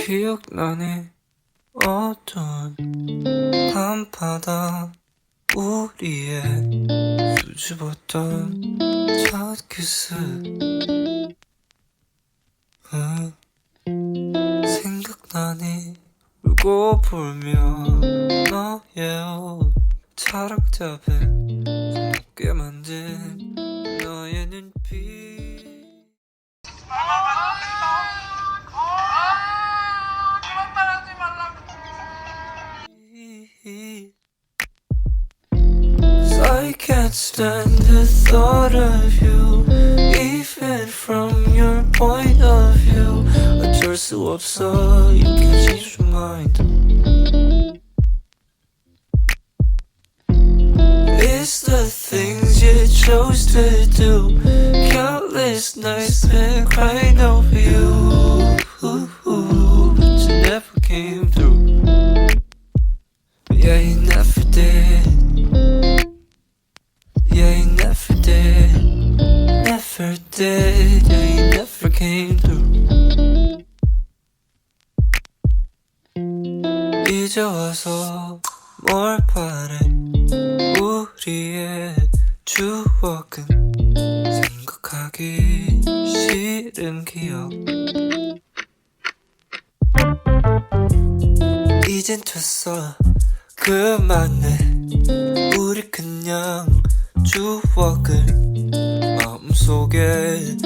기억나네. 어두운 밤바다 우리의 수줍었던 첫 키스. 생각나니 울고 불며 너의 옷 차락잡에 손목에 만진 너의 눈빛. Cause I can't stand the thought of you, even from your point of view. 어쩔 수 없어, you can change your mind. It's the things you chose to do, countless nights spent crying over you, but you never came through. Yeah, you never did. Yeah, you never did. Never did. Yeah, you never came through. 이제 와서 뭘 바래. 우리의 추억은 생각하기 싫은 기억. 이젠 됐어, 그만해. 우리 그냥 추억을 마음속에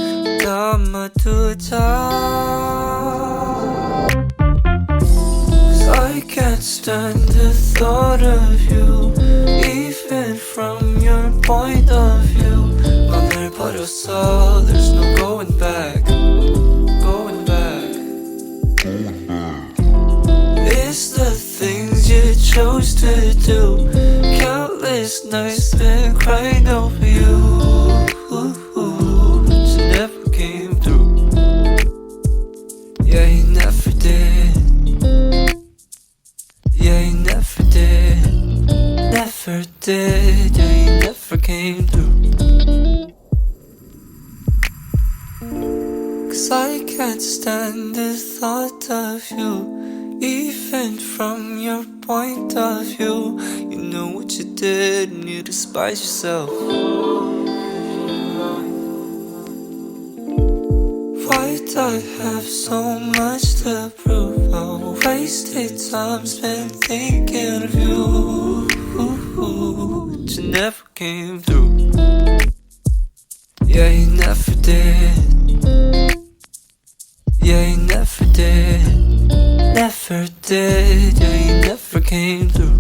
담아두자. Cause I can't stand the thought of you, even from your point of view. 맘을 버렸어, there's no going back. Going back. It's the things you chose to do, countless nights spent crying over you, but you never came through. Yeah, you never did. Yeah, you never did. Never did. Yeah, you never came through. Cause I can't stand the thought of you, even from your point of view. You know what you did and you despise yourself. Why'd I have so much to prove? I wasted time spent thinking of you, but you never came through. Yeah, you never did. Yeah, you never did. Never did. Yeah, you never came through.